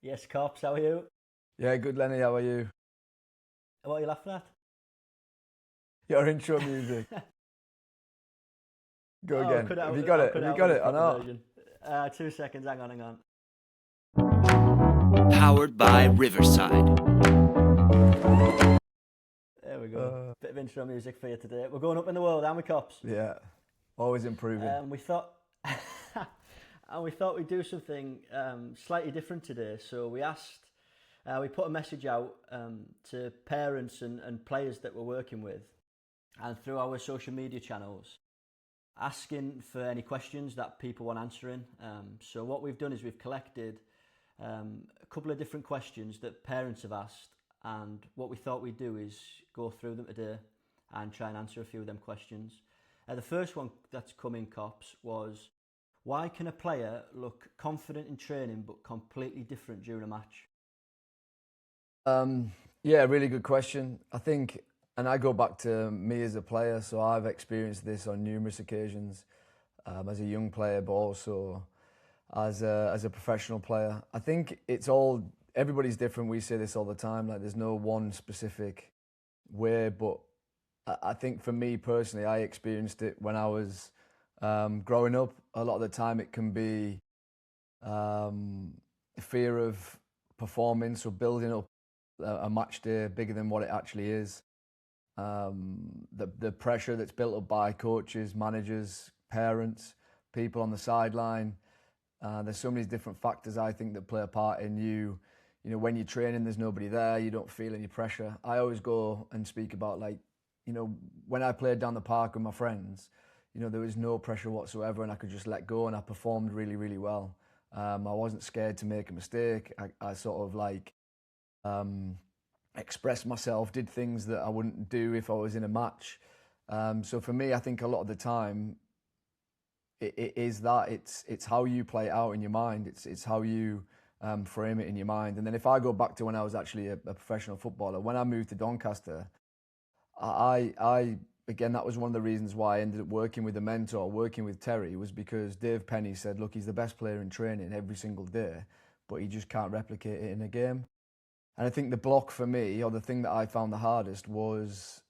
Yes, Cops, how are you? Yeah, good, Lenny. How are you? What are you laughing at? Your intro music. Go Oh, again. cut it Have you out. got I'll it? cut Have it you out got with the it or proper not? version. 2 seconds, hang on, hang on. Powered by Riverside. There we go. Uh, Bit of intro music for you today. We're going up in the world, aren't we, Cops? yeah, always improving. We thought, and we thought we'd do something slightly different today. So we put a message out to parents and players that we're working with, and through our social media channels, asking for any questions that people want answering. So what we've done is we've collected a couple of different questions that parents have asked, and what we thought we'd do is go through them today and try and answer a few of them questions. The first one that's come in, Cops, was why can a player look confident in training but completely different during a match? Yeah, really good question. I think, and I go back to me as a player, so I've experienced this on numerous occasions as a young player, but also as a professional player. I think everybody's different. We say this all the time. Like, there's no one specific way, but I think for me personally, I experienced it when I was growing up. A lot of the time, it can be fear of performance or building up a match day bigger than what it actually is. The pressure that's built up by coaches, managers, parents, people on the sideline. There's so many different factors I think that play a part in you. You know, when you're training, there's nobody there. You don't feel any pressure. I always go and speak about, like, you know, when I played down the park with my friends, you know, there was no pressure whatsoever, and I could just let go, and I performed really, really well. I wasn't scared to make a mistake. I sort of like expressed myself, did things that I wouldn't do if I was in a match. So for me, I think a lot of the time it is that it's how you play it out in your mind. It's how you frame it in your mind. And then if I go back to when I was actually a professional footballer, when I moved to Doncaster, I again, that was one of the reasons why I ended up working with a mentor, working with Terry, was because Dave Penny said, look, he's the best player in training every single day, but he just can't replicate it in a game. And I think the block for me, or the thing that I found the hardest, was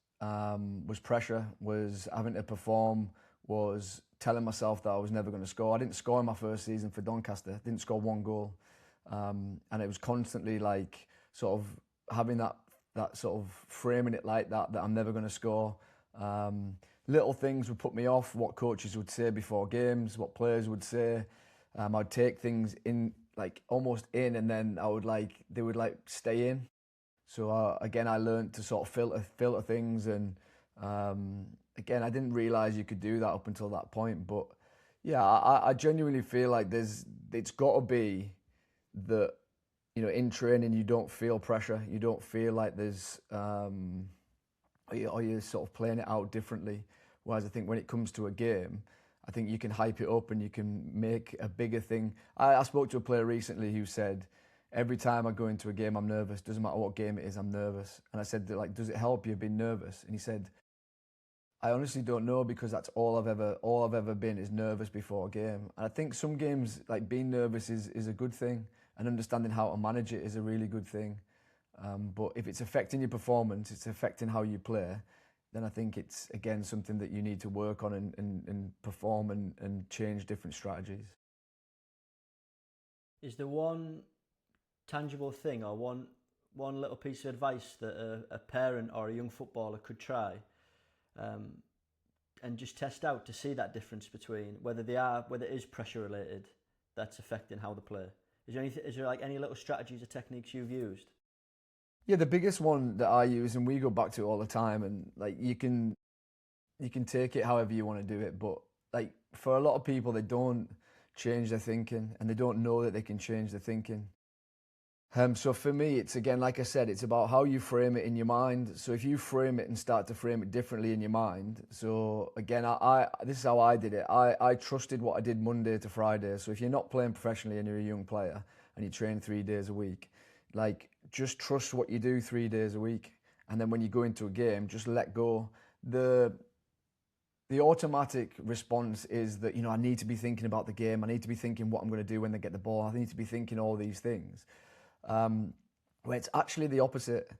pressure, was having to perform, was telling myself that I was never going to score. I didn't score in my first season for Doncaster, didn't score one goal. And it was constantly like sort of having that sort of framing it like that I'm never going to score. Little things would put me off, what coaches would say before games, what players would say. I'd take things in, like almost in, and then they would like stay in. So again, I learned to sort of filter things, and again, I didn't realize you could do that up until that point. But yeah, I genuinely feel like it's got to be that, you know, in training you don't feel pressure, you don't feel like there's or you're sort of playing it out differently. Whereas I think when it comes to a game, I think you can hype it up and you can make a bigger thing. I spoke to a player recently who said, every time I go into a game, I'm nervous. Doesn't matter what game it is, I'm nervous. And I said, like, does it help you being nervous? And he said, I honestly don't know, because that's all I've ever been is nervous before a game. And I think some games, like, being nervous is a good thing, and understanding how to manage it is a really good thing. But if it's affecting your performance, it's affecting how you play, then I think it's, again, something that you need to work on and perform and change different strategies. Is there one tangible thing or one little piece of advice that a parent or a young footballer could try um, and just test out to see that difference between whether it is pressure related that's affecting how they play? Is there like any little strategies or techniques you've used? Yeah, the biggest one that I use, and we go back to it all the time, and like you can take it however you want to do it, but like for a lot of people, they don't change their thinking, and they don't know that they can change their thinking. So for me, it's, again, like I said, it's about how you frame it in your mind. So if you frame it and start to frame it differently in your mind. So again, this is how I did it. I trusted what I did Monday to Friday. So if you're not playing professionally and you're a young player and you train 3 days a week, like, just trust what you do 3 days a week. And then when you go into a game, just let go. The automatic response is that, you know, I need to be thinking about the game. I need to be thinking what I'm going to do when they get the ball. I need to be thinking all these things. where it's actually the opposite.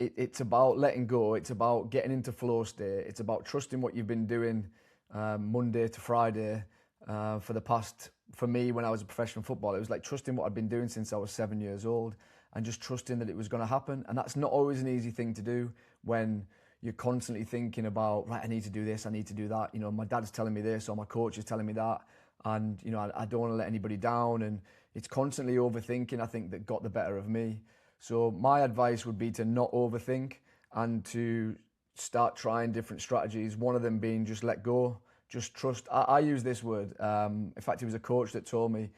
It's about letting go. It's about getting into flow state. It's about trusting what you've been doing Monday to Friday for me, when I was a professional footballer, it was like trusting what I'd been doing since I was 7 years old and just trusting that it was going to happen. And that's not always an easy thing to do when you're constantly thinking about, right, I need to do this, I need to do that. You know, my dad's telling me this or my coach is telling me that. And, you know, I don't want to let anybody down. And it's constantly overthinking, I think, that got the better of me. So my advice would be to not overthink and to start trying different strategies. One of them being just let go. Just trust. I use this word. In fact, it was a coach that told me,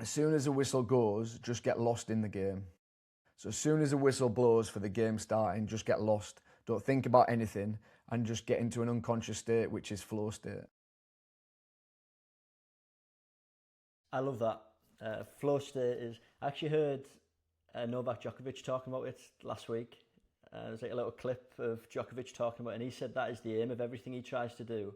as soon as a whistle goes, just get lost in the game. So as soon as a whistle blows for the game starting, just get lost. Don't think about anything and just get into an unconscious state, which is flow state. I love that. Flow state is... I actually heard Novak Djokovic talking about it last week. There's like a little clip of Djokovic talking about it, and he said that is the aim of everything he tries to do.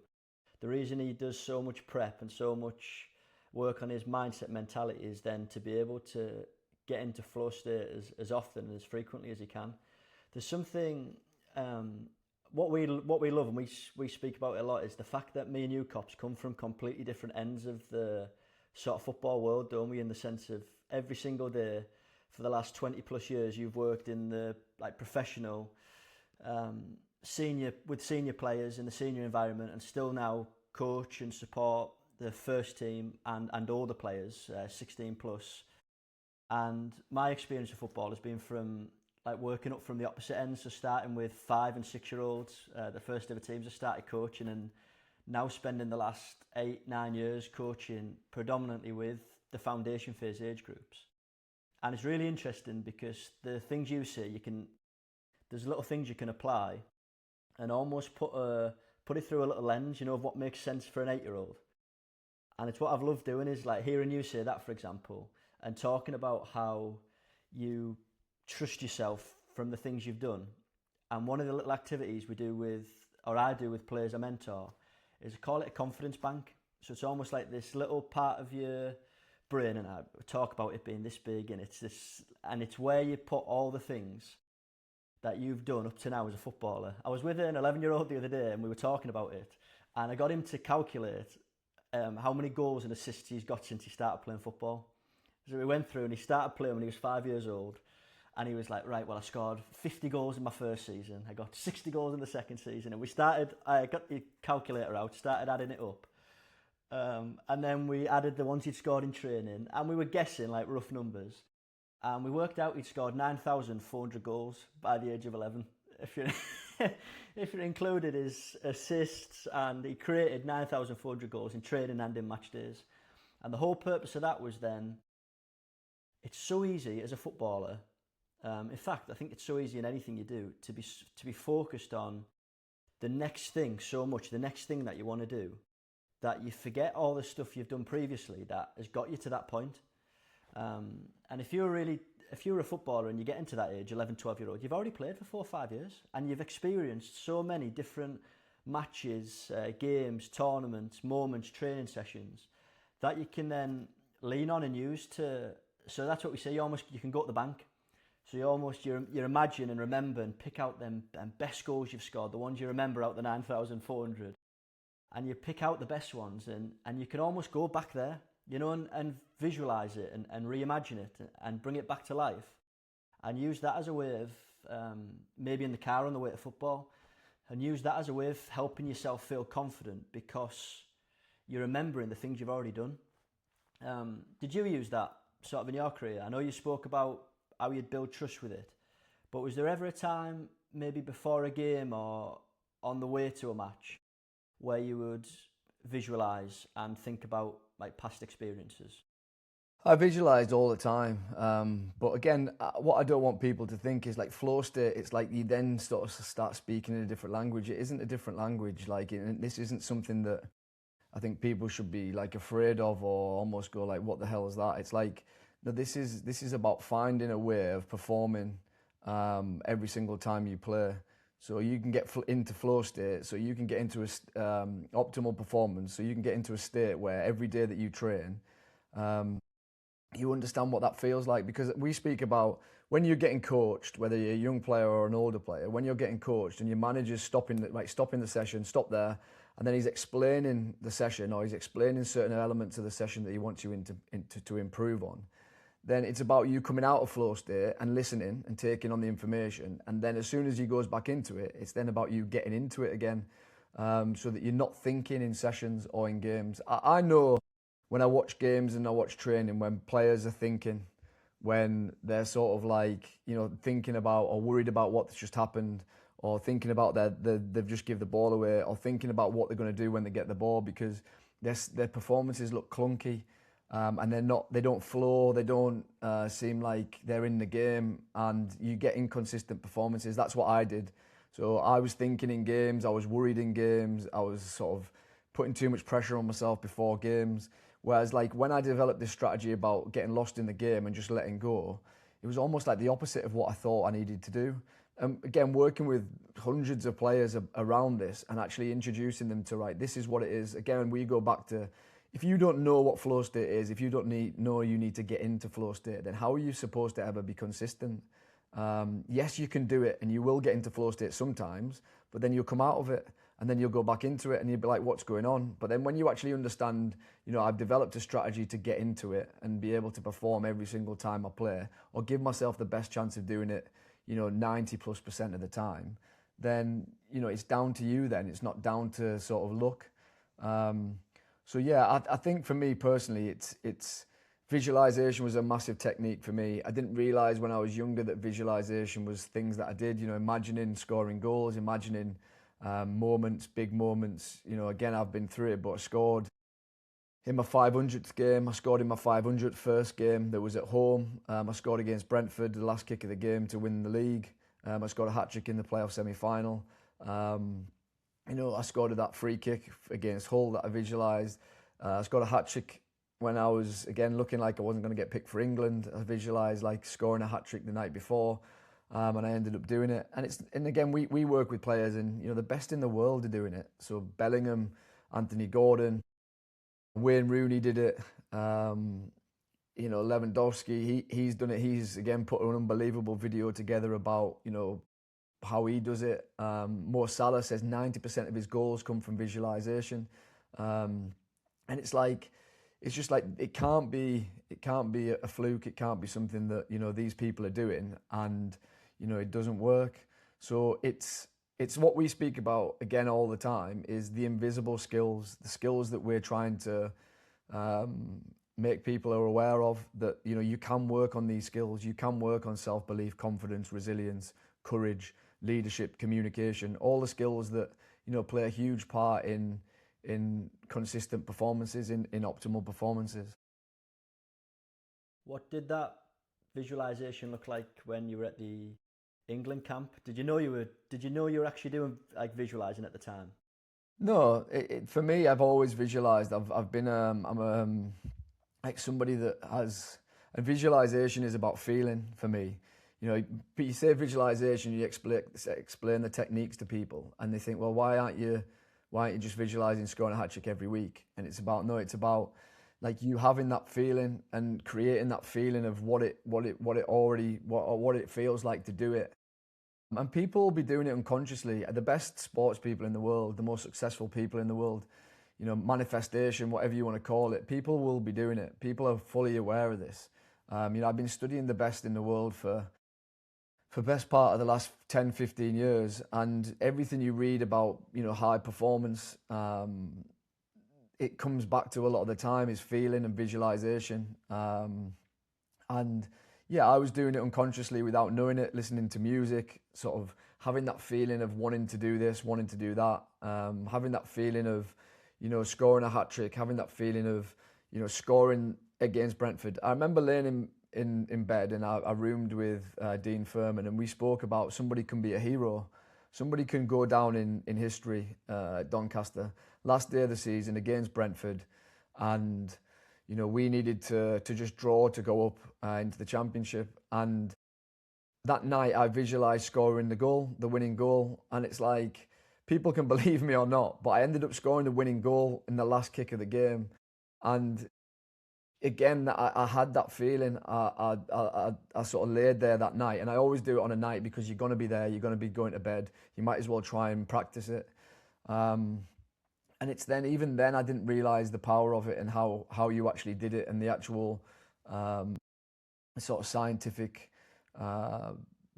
The reason he does so much prep and so much work on his mindset mentality is then to be able to get into flow state as often and as frequently as he can. There's something, what we love, and we speak about it a lot, is the fact that me and you, Cops, come from completely different ends of the sort of football world, don't we? In the sense of every single day, for the last 20 plus years, you've worked in the like professional, senior players in the senior environment, and still now coach and support the first team and all the players, 16 plus. And my experience of football has been from like working up from the opposite end, so starting with 5 and 6 year olds, the first ever teams I started coaching, and now spending the last 8-9 years coaching predominantly with the foundation phase age groups. And it's really interesting because the things you say, there's little things you can apply and almost put it through a little lens, you know, of what makes sense for an 8-year-old. And it's what I've loved doing, is like hearing you say that, for example, and talking about how you trust yourself from the things you've done. And one of the little activities I do with players I mentor, is I call it a confidence bank. So it's almost like this little part of your brain, and I talk about it being this big, and it's where you put all the things that you've done up to now as a footballer. I was with an 11-year-old the other day, and we were talking about it, and I got him to calculate how many goals and assists he's got since he started playing football. So we went through, and he started playing when he was 5 years old, and he was like, right, well, I scored 50 goals in my first season, I got 60 goals in the second season, and I got the calculator out, started adding it up. And then we added the ones he'd scored in training, and we were guessing like rough numbers, and we worked out he'd scored 9,400 goals by the age of 11. If you included his assists, and he created 9,400 goals in training and in match days. And the whole purpose of that was then, it's so easy as a footballer. In fact, I think it's so easy in anything you do to be focused on the next thing so much, the next thing that you want to do, that you forget all the stuff you've done previously that has got you to that point. And if you're a footballer and you get into that age, 11, 12-year-old, you've already played for 4 or 5 years, and you've experienced so many different matches, games, tournaments, moments, training sessions that you can then lean on and use so that's what we say, you can go to the bank. So you imagine and remember and pick out them best goals you've scored, the ones you remember out the 9,400. And you pick out the best ones, and you can almost go back there, you know, and visualize it and reimagine it and bring it back to life, and use that as a way of maybe in the car on the way to football, and use that as a way of helping yourself feel confident because you're remembering the things you've already done. Did you use that sort of in your career? I know you spoke about how you'd build trust with it, but was there ever a time, maybe before a game or on the way to a match, where you would visualise and think about like past experiences? I visualised all the time, but again, what I don't want people to think is like flow state. It's like you then sort of start speaking in a different language. It isn't a different language. This isn't something that I think people should be like afraid of or almost go like, "What the hell is that?" It's like, no, this is about finding a way of performing every single time you play. So you can get into flow state, so you can get into optimal performance, so you can get into a state where every day that you train, you understand what that feels like, because we speak about when you're getting coached, whether you're a young player or an older player, when you're getting coached and your manager's stopping the session, stop there, and then he's explaining the session or he's explaining certain elements of the session that he wants you to improve on, then it's about you coming out of flow state and listening and taking on the information. And then as soon as he goes back into it, it's then about you getting into it again, so that you're not thinking in sessions or in games. I know when I watch games and I watch training, when players are thinking, when they're sort of like, thinking about or worried about what's just happened, or thinking about they've just give the ball away, or thinking about what they're going to do when they get the ball, because their performances look clunky. And they don't flow, they don't seem like they're in the game, and you get inconsistent performances. That's what I did. So I was thinking in games, I was worried in games, I was sort of putting too much pressure on myself before games. Whereas like when I developed this strategy about getting lost in the game and just letting go, it was almost like the opposite of what I thought I needed to do. Again, working with hundreds of players around this and actually introducing them to, right, this is what it is. Again, we go back to, if you don't know what flow state is, if you don't know you need to get into flow state, then how are you supposed to ever be consistent? Yes, you can do it and you will get into flow state sometimes, but then you'll come out of it and then you'll go back into it and you'll be like, what's going on? But then when you actually understand, I've developed a strategy to get into it and be able to perform every single time I play, or give myself the best chance of doing it, 90+% of the time, then, it's down to you then. It's not down to sort of luck. So yeah, I think for me personally, it's visualization was a massive technique for me. I didn't realize when I was younger that visualization was things that I did, imagining scoring goals, imagining moments, big moments. Again, I've been through it, but I scored in my 500th game. I scored in my 500th first game that was at home. I scored against Brentford, the last kick of the game to win the league. I scored a hat-trick in the playoff semi-final. I scored that free kick against Hull that I visualised. I scored a hat-trick when I was, again, looking like I wasn't going to get picked for England. I visualised like scoring a hat-trick the night before, and I ended up doing it. And again, we work with players, and the best in the world are doing it. So Bellingham, Anthony Gordon, Wayne Rooney did it. Lewandowski, he's done it. He's again put an unbelievable video together about how he does it. Mo Salah says 90% of his goals come from visualization, and it's just like it can't be a fluke. It can't be something that these people are doing and it doesn't work. So it's what we speak about again all the time, is the invisible skills, the skills that we're trying to make people are aware of, that you can work on these skills. You can work on self-belief, confidence, resilience, courage, leadership, communication, all the skills that play a huge part in consistent performances, in optimal performances. What did that visualization look like when you were at the England camp? Did you know you were actually doing like visualizing at the time? No, for me, I've always visualized. I've been I'm like somebody that has, and visualization is about feeling for me. But you say visualization, you explain the techniques to people, and they think, well, why aren't you just visualizing scoring a hat-trick every week? And it's about like you having that feeling and creating that feeling of what it feels like to do it. And people will be doing it unconsciously. The best sports people in the world, the most successful people in the world, manifestation, whatever you want to call it, people will be doing it. People are fully aware of this. I've been studying the best in the world for best part of the last 10, 15 years, and everything you read about, high performance, it comes back to a lot of the time is feeling and visualization. And yeah, I was doing it unconsciously without knowing it, listening to music, sort of having that feeling of wanting to do this, wanting to do that, having that feeling of, scoring a hat-trick, having that feeling of, scoring against Brentford. I remember laying in bed, and I roomed with Dean Furman, and we spoke about somebody can be a hero. Somebody can go down in history at Doncaster, last day of the season against Brentford, and we needed to just draw to go up into the Championship. And that night I visualised scoring the winning goal, and it's like, people can believe me or not, but I ended up scoring the winning goal in the last kick of the game. And again, I had that feeling. I sort of laid there that night, and I always do it on a night because you're going to be there, you're going to be going to bed. You might as well try and practice it. And it's then, even then, I didn't realize the power of it and how you actually did it and the actual sort of scientific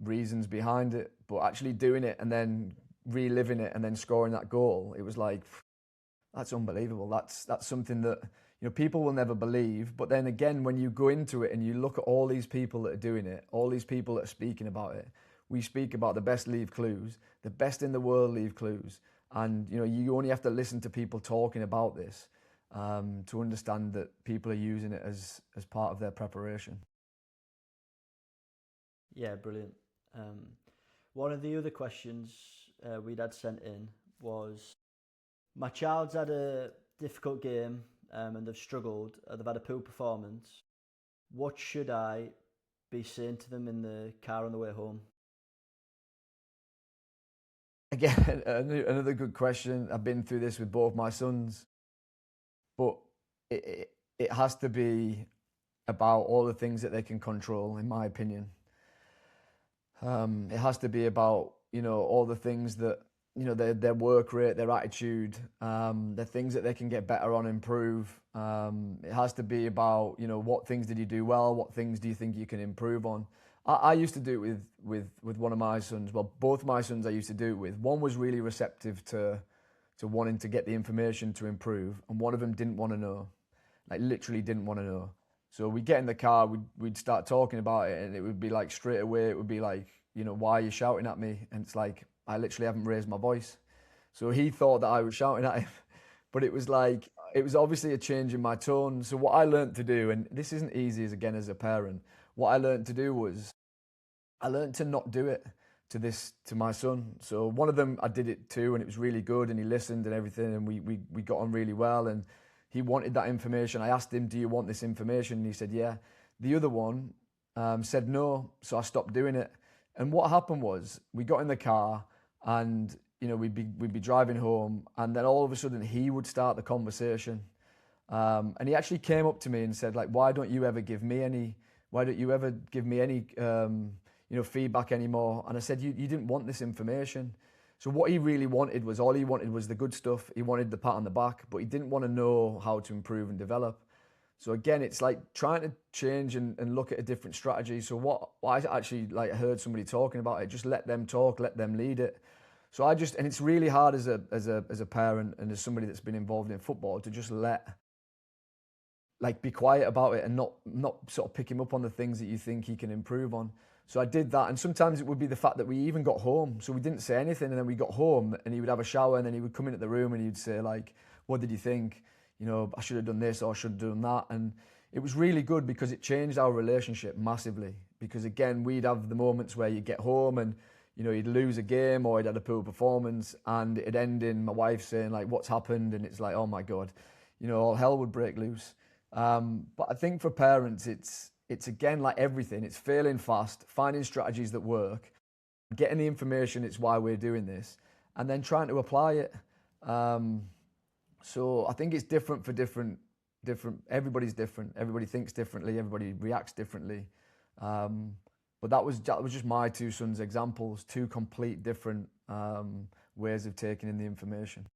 reasons behind it. But actually doing it and then reliving it and then scoring that goal, it was like, that's unbelievable. That's something that, you know, people will never believe. But then again, when you go into it and you look at all these people that are doing it, all these people that are speaking about it, we speak about the best leave clues, the best in the world leave clues. And, you know, you only have to listen to people talking about this to understand that people are using it as part of their preparation. Yeah, brilliant. One of the other questions we'd had sent in was, my child's had a difficult game and they've struggled, they've had a poor performance. What should I be saying to them in the car on the way home? Again, another good question. I've been through this with both my sons, but it has to be about all the things that they can control, in my opinion. It has to be about, you know, all the things that, you know, their work rate, their attitude, the things that they can get better on, improve. It has to be about, you know, what things did you do well, what things do you think you can improve on. I used to do it with one of my sons. Well, both my sons I used to do it with. One was really receptive to wanting to get the information to improve, and one of them didn't want to know, like literally didn't want to know. So we'd get in the car, we'd start talking about it, and it would be like straight away, it would be like, you know, why are you shouting at me? And it's like, I literally haven't raised my voice. So he thought that I was shouting at him, but it was like, it was obviously a change in my tone. So what I learned to do, and this isn't easy as a parent, what I learned to do was, I learned to not do it to my son. So one of them I did it to, and it was really good, and he listened and everything, and we got on really well, and he wanted that information. I asked him, do you want this information? And he said, yeah. The other one said no, so I stopped doing it. And what happened was, we got in the car, and you know, we'd be driving home, and then all of a sudden he would start the conversation. And he actually came up to me and said, like, why don't you ever give me any you know, feedback anymore? And I said, you didn't want this information. So what he really wanted was, all he wanted was the good stuff. He wanted the pat on the back, but he didn't want to know how to improve and develop. So again, it's like trying to change and look at a different strategy. So what I actually like heard somebody talking about it, just let them talk, let them lead it. So and it's really hard as a parent and as somebody that's been involved in football to just be quiet about it and not sort of pick him up on the things that you think he can improve on. So I did that, and sometimes it would be the fact that we even got home, so we didn't say anything, and then we got home, and he would have a shower, and then he would come into the room, and he'd say, like, what did you think? You know, I should have done this, or I should have done that. And it was really good because it changed our relationship massively. Because again, we'd have the moments where you get home and, you know, he'd lose a game or he'd had a poor performance, and it'd end in my wife saying, like, what's happened? And it's like, oh my God, you know, all hell would break loose. But I think for parents, it's again, like everything, it's failing fast, finding strategies that work, getting the information, it's why we're doing this, and then trying to apply it. So I think it's different for different, everybody's different, everybody thinks differently, everybody reacts differently. But that was just my two sons' examples, two complete different ways of taking in the information.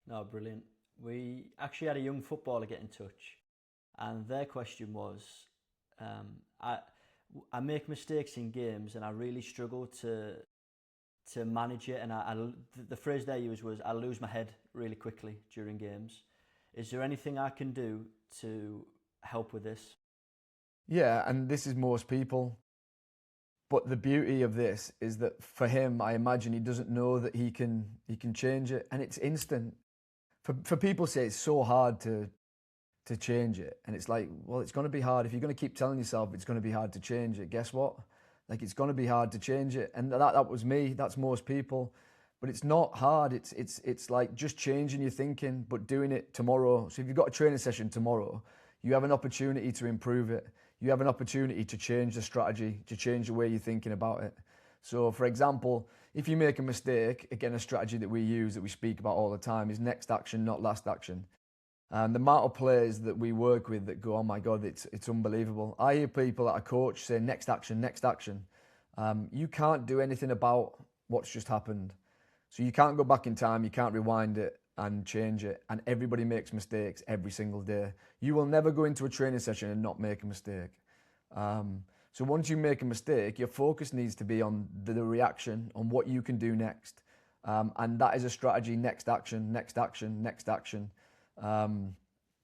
No, brilliant. We actually had a young footballer get in touch, and their question was, I make mistakes in games and I really struggle to manage it, and the phrase they used was, I lose my head really quickly during games. Is there anything I can do to help with this? Yeah, and this is most people. But the beauty of this is that for him, I imagine he doesn't know that he can change it, and it's instant. For people say it's so hard to change it, and it's like, well, it's going to be hard if you're going to keep telling yourself it's going to be hard to change it. Guess what? Like, it's going to be hard to change it, and that was me. That's most people, but it's not hard. It's like just changing your thinking, but doing it tomorrow. So if you've got a training session tomorrow, you have an opportunity to improve it. You have an opportunity to change the strategy, to change the way you're thinking about it. So, for example, if you make a mistake, again, a strategy that we use, that we speak about all the time, is next action, not last action. The amount of players that we work with that go, oh my God, it's unbelievable. I hear people that I coach say, next action, next action. You can't do anything about what's just happened. So you can't go back in time, you can't rewind it and change it. And everybody makes mistakes every single day. You will never go into a training session and not make a mistake. So once you make a mistake, your focus needs to be on the reaction, on what you can do next. And that is a strategy, next action, next action, next action.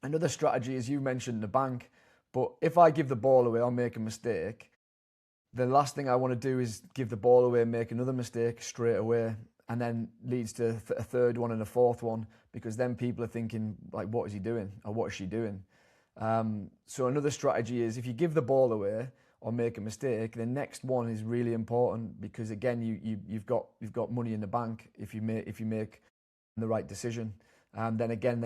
Another strategy, as you mentioned, the bank. But if I give the ball away or make a mistake, the last thing I want to do is give the ball away and make another mistake straight away, and then leads to a third one and a fourth one, because then people are thinking, like, what is he doing or what is she doing? So another strategy is, if you give the ball away or make a mistake, the next one is really important, because again, you've got money in the bank if you make the right decision. Then again,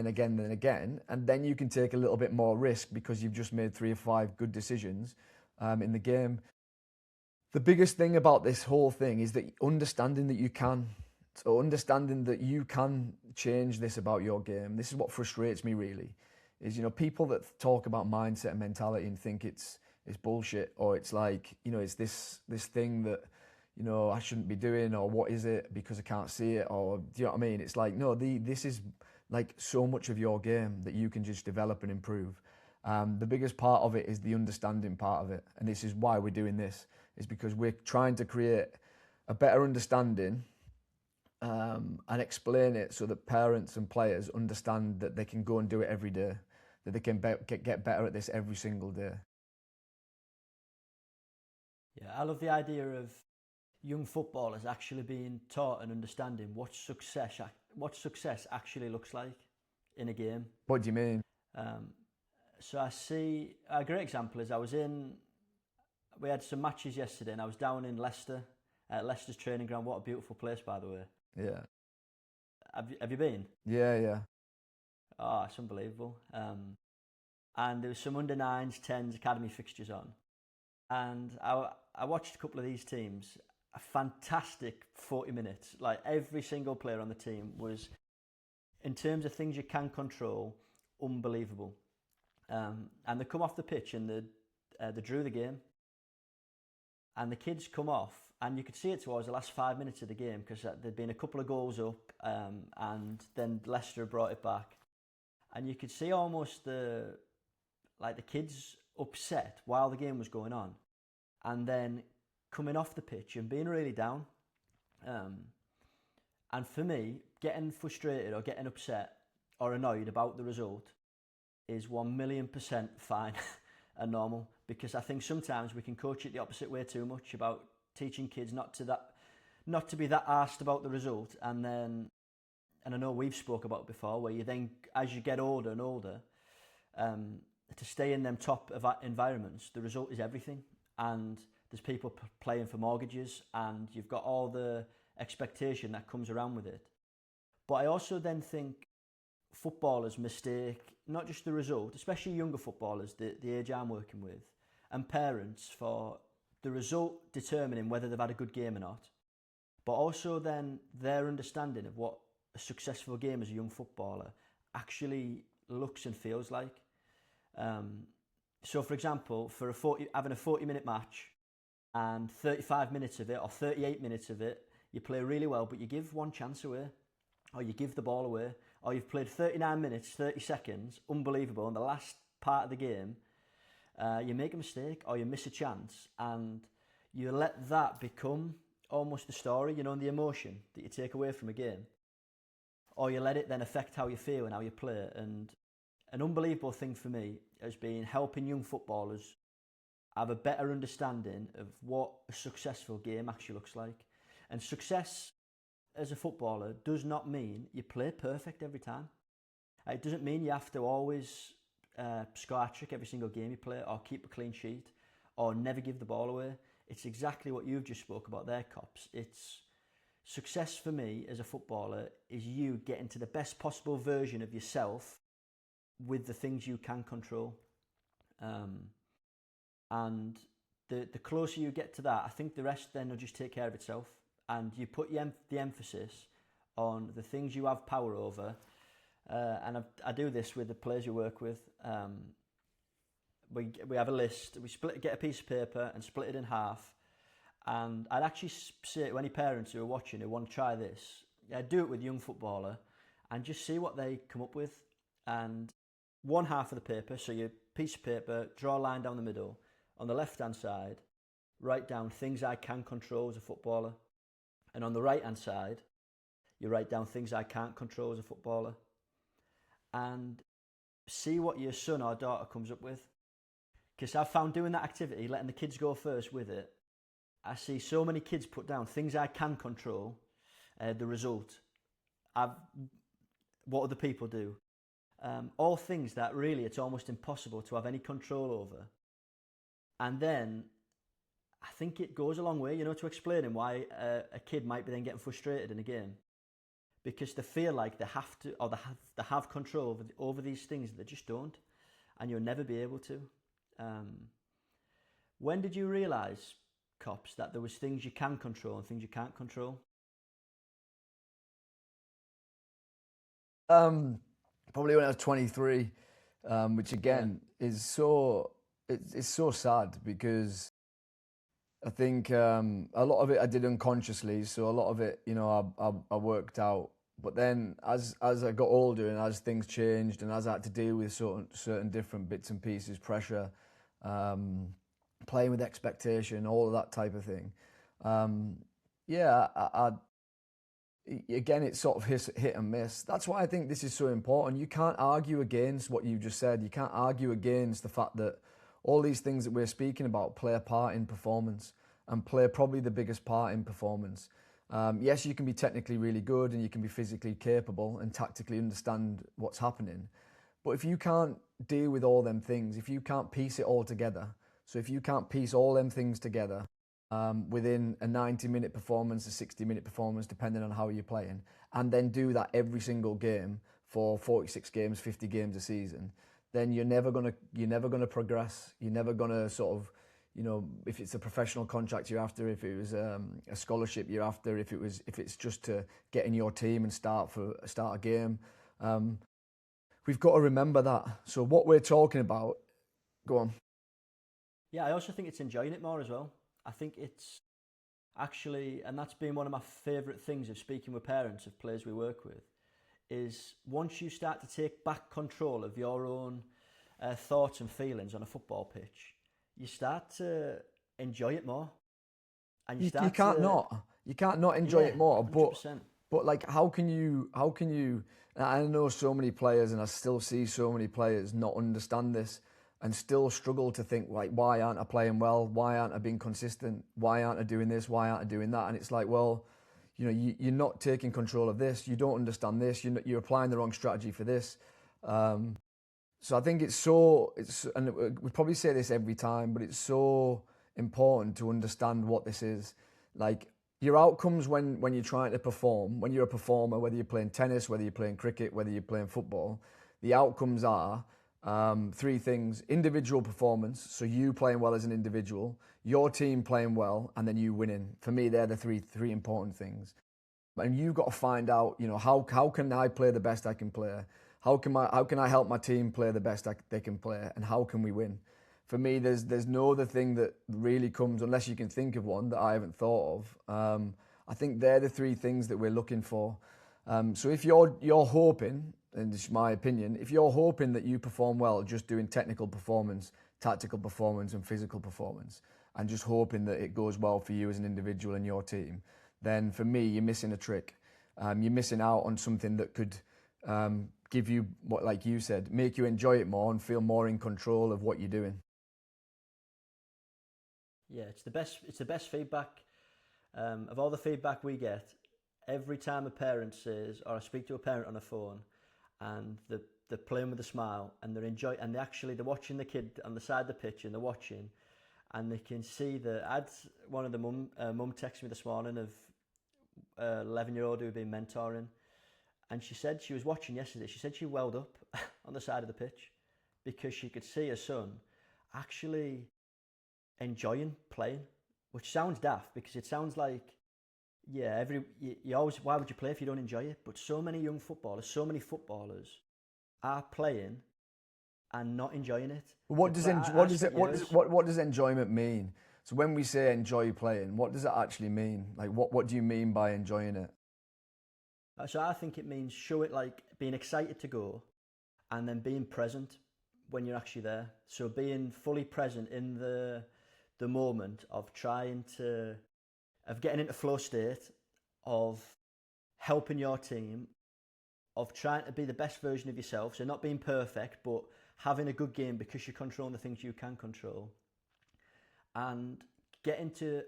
and then you can take a little bit more risk because you've just made 3 or 5 good decisions in the game. The biggest thing about this whole thing is that understanding that you can. So understanding that you can change this about your game. This is what frustrates me really, is, people that talk about mindset and mentality and think it's bullshit, or it's like, it's this thing that, I shouldn't be doing, or what is it because I can't see it, or do you know what I mean? It's like, no, this is like so much of your game that you can just develop and improve. The biggest part of it is the understanding part of it. And this is why we're doing this, is because we're trying to create a better understanding and explain it so that parents and players understand that they can go and do it every day, that they can get better at this every single day. Yeah, I love the idea of young footballers actually being taught and understanding what success actually looks like in a game. What do you mean? So I see a great example is we had some matches yesterday, and I was down in Leicester, at Leicester's training ground. What a beautiful place, by the way. Yeah. Have you been? Yeah. Oh, it's unbelievable. And there was some under 9s, 10s academy fixtures on. And I watched a couple of these teams, a fantastic 40 minutes. Like, every single player on the team was, in terms of things you can control, unbelievable. And they come off the pitch and they drew the game. And the kids come off, and you could see it towards the last 5 minutes of the game, because there'd been a couple of goals up, and then Leicester brought it back. And you could see almost the kids upset while the game was going on, and then coming off the pitch and being really down. And for me, getting frustrated or getting upset or annoyed about the result is 1,000,000% fine and normal, because I think sometimes we can coach it the opposite way too much, about teaching kids not to be that arsed about the result, and I know we've spoke about it before, where you then, as you get older and older, to stay in them top environments, the result is everything, and there's people playing for mortgages, and you've got all the expectation that comes around with it. But I also then think footballers mistake not just the result, especially younger footballers, the age I'm working with, and parents, for the result determining whether they've had a good game or not, but also then their understanding of what a successful game as a young footballer actually looks and feels like. So for example, having a 40-minute match, and 35 minutes of it or 38 minutes of it, you play really well, but you give one chance away, or you give the ball away, or you've played 39 minutes, 30 seconds, unbelievable, and the last part of the game, you make a mistake or you miss a chance, and you let that become almost the story, the emotion that you take away from a game, or you let it then affect how you feel and how you play. And an unbelievable thing for me has been helping young footballers have a better understanding of what a successful game actually looks like. And success as a footballer does not mean you play perfect every time. It doesn't mean you have to always score a trick every single game you play, or keep a clean sheet, or never give the ball away. It's exactly what you've just spoke about there, Cops. It's success for me as a footballer is you getting to the best possible version of yourself with the things you can control. And the closer you get to that, I think the rest then will just take care of itself. And you put the emphasis on the things you have power over, I do this with the players you work with. We have a list. We get a piece of paper and split it in half. And I'd actually say to any parents who are watching who want to try this, do it with young footballer and just see what they come up with. And one half of the paper, so your piece of paper, draw a line down the middle. On the left-hand side, write down things I can control as a footballer. And on the right-hand side, you write down things I can't control as a footballer. And see what your son or daughter comes up with. Because I've found doing that activity, letting the kids go first with it, I see so many kids put down things I can control, the result, what other people do. All things that really it's almost impossible to have any control over. And then I think it goes a long way, to explaining why a kid might be then getting frustrated in a game. Because they feel like they have to, or they have control over these things that they just don't. And you'll never be able to. When did you realise, Cops, that there was things you can control and things you can't control? Probably when I was 23, which again is so it's so sad because I think a lot of it I did unconsciously, so a lot of it I worked out. But then as I got older and as things changed and as I had to deal with certain different bits and pieces, pressure, playing with expectation, all of that type of thing. Again, it's sort of hit and miss. That's why I think this is so important. You can't argue against what you just said. You can't argue against the fact that all these things that we're speaking about play a part in performance and play probably the biggest part in performance. Yes, you can be technically really good and you can be physically capable and tactically understand what's happening. But if you can't deal with all them things, if you can't piece it all together, so if you can't piece all them things together within a 90-minute performance, a 60-minute performance, depending on how you're playing, and then do that every single game for 46 games, 50 games a season, then you're never gonna progress. You're never gonna sort of, if it's a professional contract you're after, if it was a scholarship you're after, if it's just to get in your team and start a game. We've got to remember that. So what we're talking about, go on. Yeah, I also think it's enjoying it more as well. I think it's actually, and that's been one of my favourite things of speaking with parents of players we work with, is once you start to take back control of your own thoughts and feelings on a football pitch, you start to enjoy it more. And you can't not enjoy it more. 100%. But like, how can you? I know so many players, and I still see so many players not understand this and still struggle to think, like, why aren't I playing well? Why aren't I being consistent? Why aren't I doing this? Why aren't I doing that? And it's like, well, you're not taking control of this. You don't understand this. You're applying the wrong strategy for this. So I think and we probably say this every time, but it's so important to understand what this is. Like, your outcomes when you're trying to perform, when you're a performer, whether you're playing tennis, whether you're playing cricket, whether you're playing football, the outcomes are three things: individual performance, so you playing well as an individual, your team playing well, and then you winning. For me, they're the three important things. And you've got to find out, how can I play the best I can play? How can I help my team play the best they can play? And how can we win? For me, there's no other thing that really comes, unless you can think of one that I haven't thought of. I think they're the three things that we're looking for. So if you're hoping, and this is my opinion, if you're hoping that you perform well just doing technical performance, tactical performance and physical performance, and just hoping that it goes well for you as an individual and your team, then for me, you're missing a trick. You're missing out on something that could give you, what, like you said, make you enjoy it more and feel more in control of what you're doing. Yeah, it's the best feedback. Of all the feedback we get, every time a parent says, or I speak to a parent on the phone, and they're playing with a smile and they're watching the kid on the side of the pitch and they're watching, and they can see that. I had one of the mum text me this morning of 11-year-old who had been mentoring, and she said she was watching yesterday. She said she welled up on the side of the pitch because she could see her son actually enjoying playing, which sounds daft because it sounds like yeah, you always, why would you play if you don't enjoy it? But so many young footballers, so many footballers are playing and not enjoying it. What does enjoyment mean? So when we say enjoy playing, what does it actually mean? Like what do you mean by enjoying it? So I think it means show it like being excited to go and then being present when you're actually there. So being fully present in the moment of getting into flow state, of helping your team, of trying to be the best version of yourself. So not being perfect, but having a good game because you're controlling the things you can control. And getting to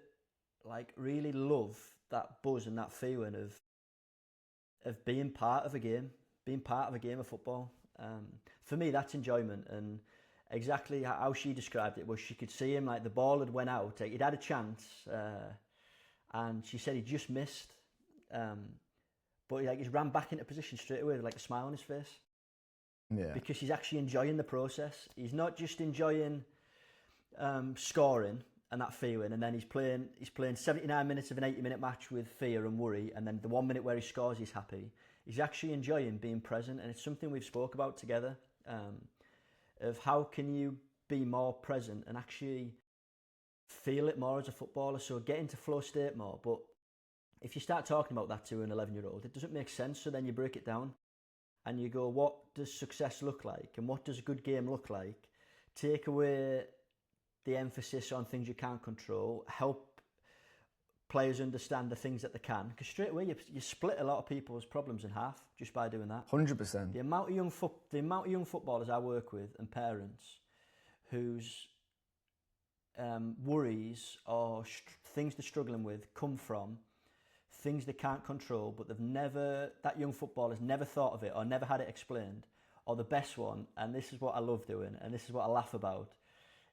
like really love that buzz and that feeling of being part of a game, being part of a game of football. For me, that's enjoyment. And exactly how she described it was she could see him, like the ball had went out, he'd had a chance, and she said he just missed, but he's ran back into position straight away with like a smile on his face. Yeah. Because he's actually enjoying the process. He's not just enjoying scoring and that feeling, and then he's playing 79 minutes of an 80-minute match with fear and worry, and then the 1 minute where he scores he's happy. He's actually enjoying being present, and it's something we've spoke about together, of how can you be more present and actually feel it more as a footballer. So get into flow state more. But if you start talking about that to an 11-year-old, it doesn't make sense. So then you break it down and you go, what does success look like, and what does a good game look like? Take away the emphasis on things you can't control, help players understand the things that they can, because straight away you split a lot of people's problems in half just by doing that. 100%. The amount of young footballers I work with and parents whose worries or things they're struggling with come from things they can't control, but that young footballer's never thought of it or never had it explained. Or the best one, and this is what I love doing, and this is what I laugh about,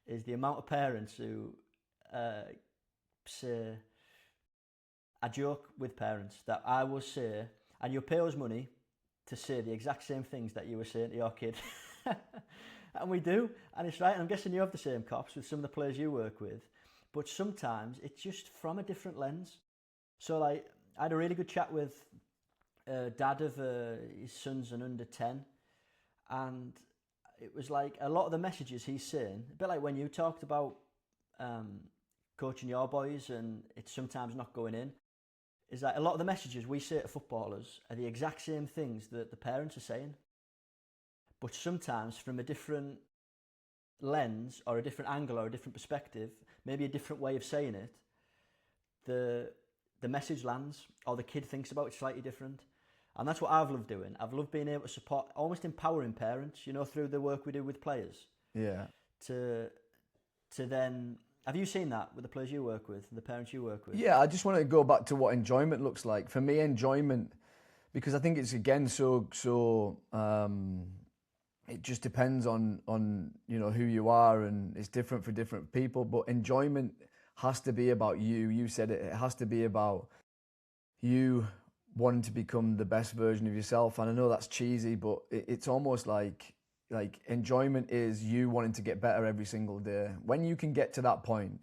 is the amount of parents who say, I joke with parents that I will say, and you'll pay us money to say the exact same things that you were saying to your kid. And we do, and it's right. And I'm guessing you have the same cops with some of the players you work with, but sometimes it's just from a different lens. So like, I had a really good chat with dad of his son's an under 10, and it was like a lot of the messages he's saying, a bit like when you talked about coaching your boys and it's sometimes not going in, is that a lot of the messages we say to footballers are the exact same things that the parents are saying, but sometimes from a different lens or a different angle or a different perspective, maybe a different way of saying it, the message lands or the kid thinks about it slightly different. And that's what I've loved doing. I've loved being able to support, almost empowering parents, through the work we do with players. Yeah. To then, have you seen that with the players you work with, the parents you work with? Yeah, I just want to go back to what enjoyment looks like. For me, enjoyment, because I think it's again so it just depends on who you are, and it's different for different people. But enjoyment has to be about you. You said it. It has to be about you wanting to become the best version of yourself. And I know that's cheesy, but it's almost like enjoyment is you wanting to get better every single day. When you can get to that point,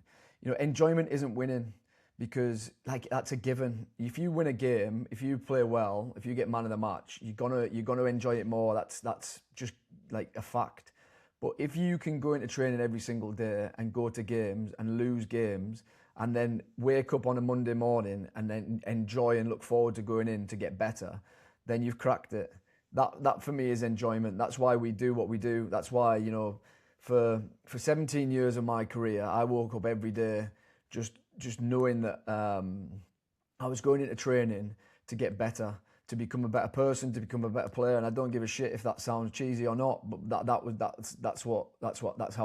enjoyment isn't winning, because that's a given. If you win a game, if you play well, if you get man of the match, you're gonna enjoy it more. That's just like a fact. But if you can go into training every single day and go to games and lose games, and then wake up on a Monday morning and then enjoy and look forward to going in to get better, then you've cracked it. That for me is enjoyment. That's why we do what we do. That's why, for 17 years of my career, I woke up every day just knowing that I was going into training to get better, to become a better person, to become a better player. And I don't give a shit if that sounds cheesy or not, but that's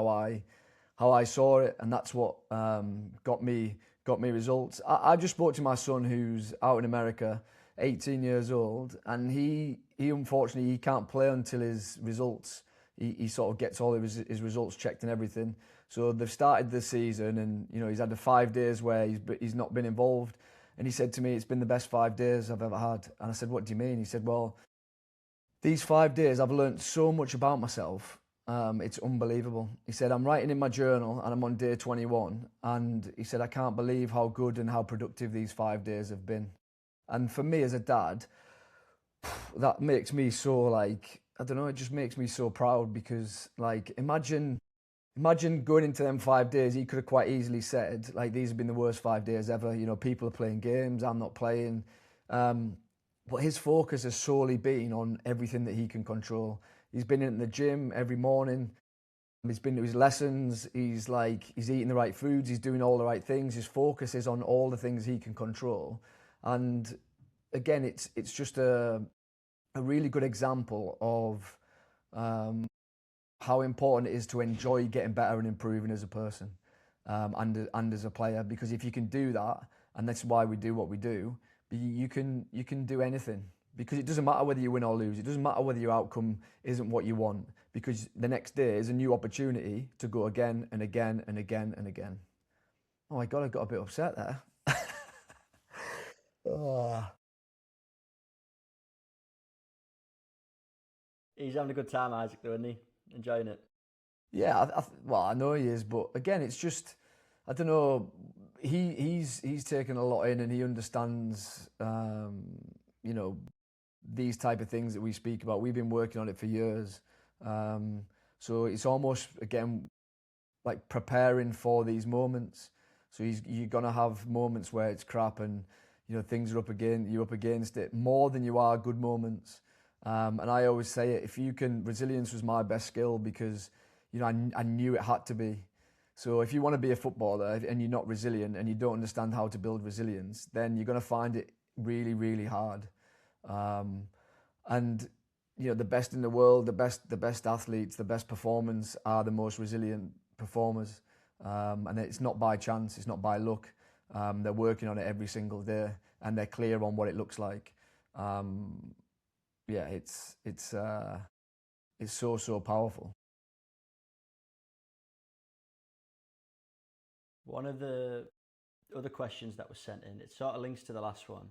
how I saw it, and that's what got me results. I just spoke to my son who's out in America, 18 years old, and he unfortunately he can't play until his results. He sort of gets all of his results checked and everything. So they've started the season, and he's had the 5 days where he's not been involved. And he said to me, "It's been the best 5 days I've ever had." And I said, "What do you mean?" He said, "Well, these 5 days I've learned so much about myself. It's unbelievable. He said, I'm writing in my journal and I'm on day 21. And he said, I can't believe how good and how productive these 5 days have been. And for me as a dad, that makes me so like, I don't know, it just makes me so proud because like, imagine going into them 5 days, he could have quite easily said, like, these have been the worst 5 days ever. You know, people are playing games, I'm not playing. But his focus has solely been on everything that he can control. He's been in the gym every morning. He's been to his lessons. He's eating the right foods. He's doing all the right things. His focus is on all the things he can control. And again, it's just a really good example of how important it is to enjoy getting better and improving as a person and as a player. Because if you can do that, and that's why we do what we do, you can do anything. Because it doesn't matter whether you win or lose. It doesn't matter whether your outcome isn't what you want. Because the next day is a new opportunity to go again and again and again and again. Oh my God, I got a bit upset there. Oh. He's having a good time, Isaac, though, isn't he? Enjoying it. Yeah, well, I know he is, but again, it's just, I don't know. He's taken a lot in, and he understands, you know, these type of things that we speak about. We've been working on it for years, so it's almost again like preparing for these moments. So you're gonna have moments where it's crap, and you know things are you're up against it more than you are good moments. And I always say it, if you can, resilience was my best skill because, you know, I knew it had to be. So if you want to be a footballer and you're not resilient and you don't understand how to build resilience, then you're going to find it really, really hard. And, you know, the best in the world, the best athletes, the best performers are the most resilient performers. And it's not by chance, it's not by luck. They're working on it every single day and they're clear on what it looks like. Yeah, it's so powerful. One of the other questions that was sent in, it sort of links to the last one.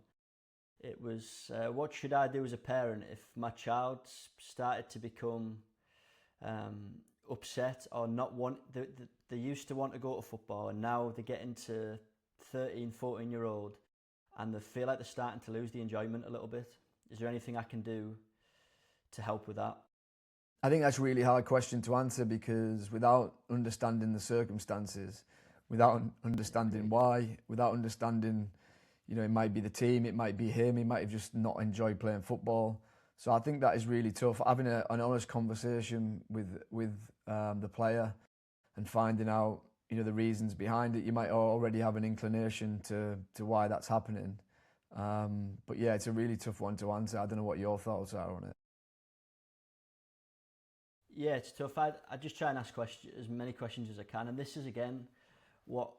It was, what should I do as a parent if my child started to become upset or not want, they used to want to go to football and now they're getting to 13, 14-year-old and they feel like they're starting to lose the enjoyment a little bit. Is there anything I can do to help with that? I think that's a really hard question to answer because without understanding the circumstances, without understanding why, without understanding, you know, it might be the team, it might be him, he might have just not enjoyed playing football. So I think that is really tough. Having an honest conversation with the player and finding out, you know, the reasons behind it. You might already have an inclination to why that's happening. But yeah, it's a really tough one to answer. I don't know what your thoughts are on it. Yeah, it's tough. I just try and ask as many questions as I can. And this is, again, what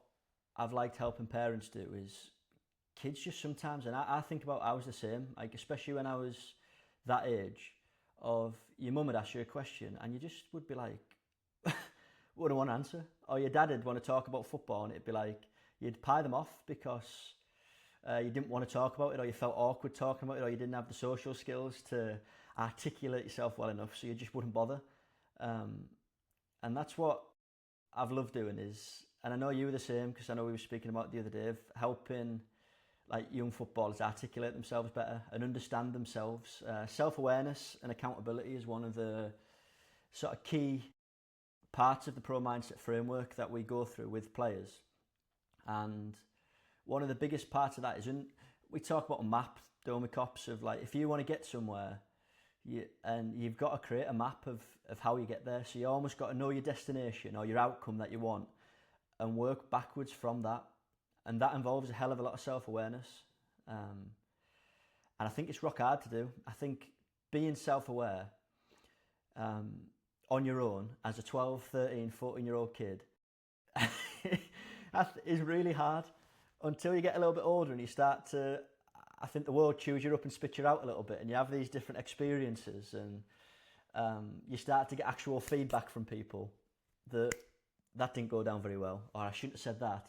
I've liked helping parents do is kids just sometimes, and I think about, I was the same, like especially when I was that age, of your mum would ask you a question and you just would be like, wouldn't want to answer. Or your dad would want to talk about football and it'd be like, you'd pie them off because you didn't want to talk about it, or you felt awkward talking about it, or you didn't have the social skills to articulate yourself well enough, so you just wouldn't bother. And that's what I've loved doing is, and I know you were the same because I know we were speaking about it the other day, of helping like young footballers articulate themselves better and understand themselves. Self-awareness and accountability is one of the sort of key parts of the pro mindset framework that we go through with players. And one of the biggest parts of that is, we talk about a map, don't we, Cops, of like, if you want to get somewhere, you've got to create a map of how you get there. So you almost got to know your destination or your outcome that you want and work backwards from that. And that involves a hell of a lot of self-awareness. And I think it's rock hard to do. I think being self-aware on your own as a 12, 13, 14-year-old kid is really hard until you get a little bit older and you start to, I think the world chews you up and spits you out a little bit, and you have these different experiences, and you start to get actual feedback from people that didn't go down very well, or I shouldn't have said that,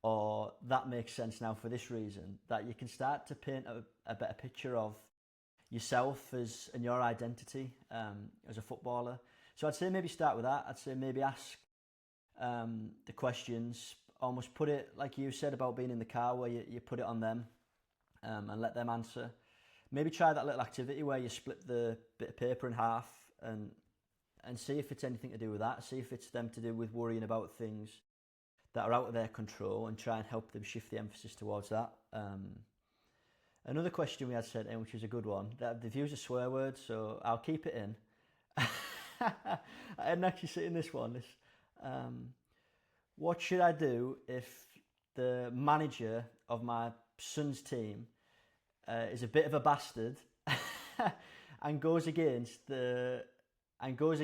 or that makes sense now for this reason, that you can start to paint a better picture of yourself and your identity as a footballer. So I'd say maybe start with that. I'd say maybe ask the questions, almost put it like you said about being in the car, where you put it on them and let them answer. Maybe try that little activity where you split the bit of paper in half and see if it's anything to do with that. See if it's them to do with worrying about things that are out of their control, and try and help them shift the emphasis towards that. Another question we had sent in, which was a good one, they've used a swear word, so I'll keep it in. I didn't actually sit in this one. What should I do if the manager of my son's team is a bit of a bastard and goes against the what's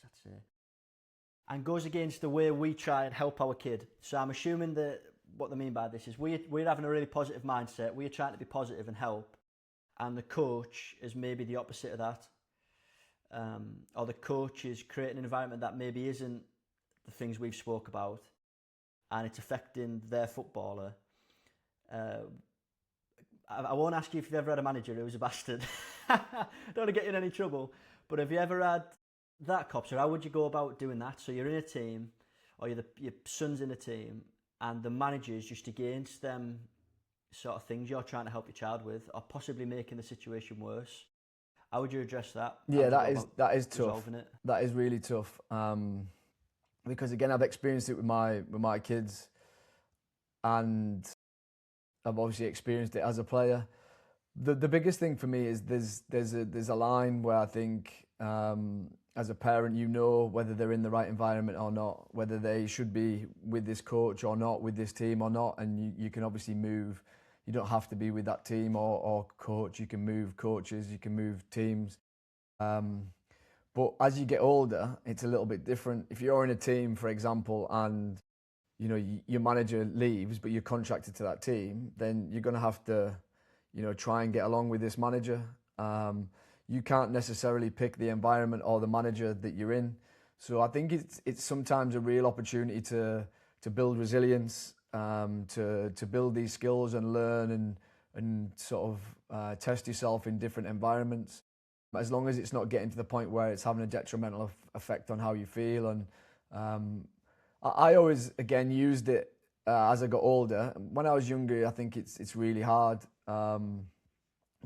that say? And goes against the way we try and help our kid. So I'm assuming that what they mean by this is we're having a really positive mindset. We're trying to be positive and help, and the coach is maybe the opposite of that. Or the coach is creating an environment that maybe isn't the things we've spoke about, and it's affecting their footballer. I won't ask you if you've ever had a manager who was a bastard. Don't want to get you in any trouble. But have you ever had that, Cops? Or how would you go about doing that? So you're in a team, or your son's in a team, and the manager's just against them sort of things you're trying to help your child with, or possibly making the situation worse. How would you address that? Yeah, that is tough. That is really tough. Because again, I've experienced it with my kids, and I've obviously experienced it as a player. The biggest thing for me is there's a line where I think as a parent, you know whether they're in the right environment or not, whether they should be with this coach or not, with this team or not, and you can obviously move. You don't have to be with that team or coach. You can move coaches, you can move teams. But as you get older, it's a little bit different. If you're in a team, for example, and you know your manager leaves, but you're contracted to that team, then you're going to have to, try and get along with this manager. You can't necessarily pick the environment or the manager that you're in. So I think it's sometimes a real opportunity to build resilience, to build these skills and learn and sort of test yourself in different environments. As long as it's not getting to the point where it's having a detrimental effect on how you feel. And I always, again, used it as I got older. When I was younger, I think it's really hard.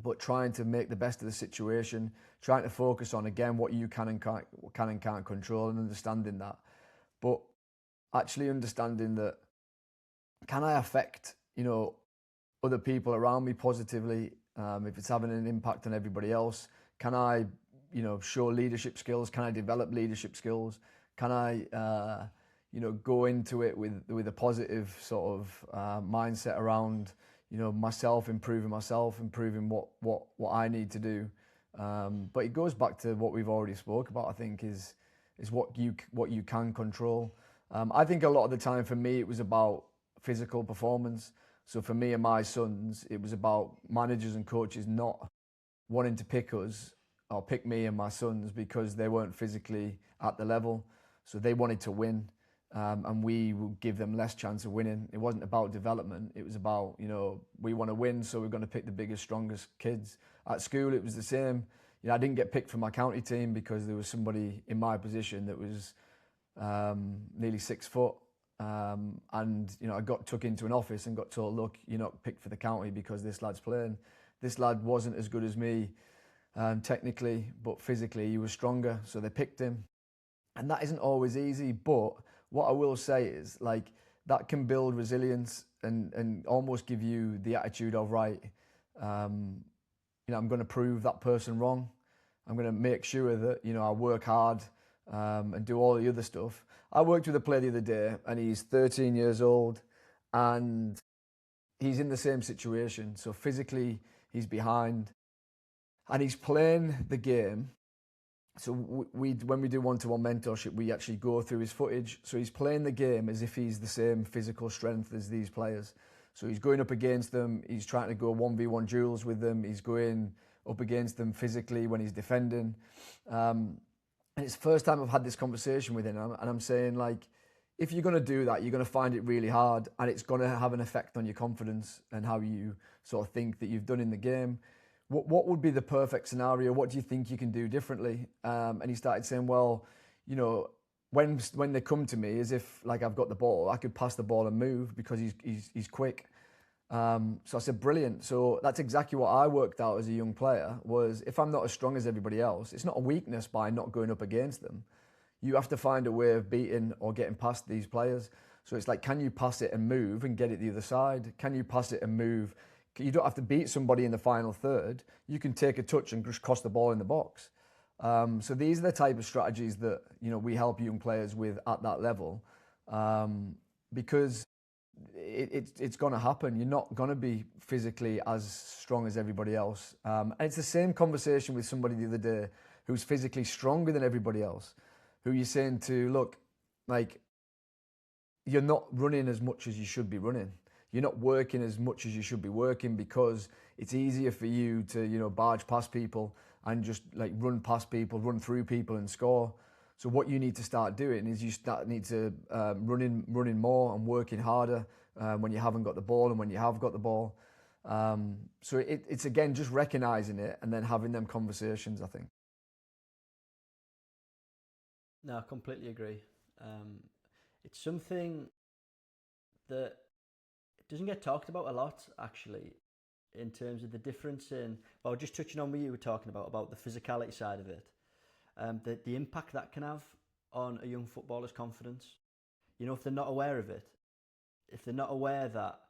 But trying to make the best of the situation, trying to focus on, again, what you can and can't control, and understanding that. But actually understanding that, can I affect, other people around me positively? If it's having an impact on everybody else, can I, show leadership skills? Can I develop leadership skills? Can I, go into it with a positive sort of mindset around, myself, improving what I need to do. But it goes back to what we've already spoke about, I think, is what you can control. I think a lot of the time for me, it was about physical performance. So for me and my sons, it was about managers and coaches not wanting to pick us or pick me and my sons because they weren't physically at the level. So they wanted to win. And we would give them less chance of winning. It wasn't about development. It was about, we want to win, so we're going to pick the biggest, strongest kids. At school, it was the same. I didn't get picked for my county team because there was somebody in my position that was nearly 6 foot. And, I got took into an office and got told, look, you're not picked for the county because this lad's playing. This lad wasn't as good as me technically, but physically he was stronger, so they picked him. And that isn't always easy, but what I will say is, that can build resilience and almost give you the attitude of, right, I'm going to prove that person wrong. I'm going to make sure that, I work hard and do all the other stuff. I worked with a player the other day, and he's 13 years old, and he's in the same situation. So physically, he's behind, and he's playing the game. So when we do one-to-one mentorship, we actually go through his footage. So he's playing the game as if he's the same physical strength as these players. So he's going up against them. He's trying to go 1v1 duels with them. He's going up against them physically when he's defending. And it's the first time I've had this conversation with him. And I'm saying, if you're going to do that, you're going to find it really hard. And it's going to have an effect on your confidence and how you sort of think that you've done in the game. what would be the perfect scenario? What do you think you can do differently? And he started saying, well, you know, when they come to me, as if like I've got the ball, I could pass the ball and move because he's quick. So I said, brilliant. So that's exactly what I worked out as a young player, was if I'm not as strong as everybody else, it's not a weakness by not going up against them. You have to find a way of beating or getting past these players. So it's like, can you pass it and move and get it the other side? Can you pass it and move? You don't have to beat somebody in the final third. You can take a touch and just cross the ball in the box. So these are the type of strategies that, you know, we help young players with at that level, because it's going to happen. You're not going to be physically as strong as everybody else. And it's the same conversation with somebody the other day who's physically stronger than everybody else, who you're saying to, look, like, you're not running as much as you should be running. You're not working as much as you should be working because it's easier for you to, you know, barge past people and just like run past people, run through people and score. So what you need to start doing is you need to running more and working harder when you haven't got the ball and when you have got the ball. So it's again just recognizing it and then having them conversations, I think. No, I completely agree. It's something that doesn't get talked about a lot, actually, in terms of the difference in, well, just touching on what you were talking about the physicality side of it, the impact that can have on a young footballer's confidence. You know, if they're not aware of it, if they're not aware that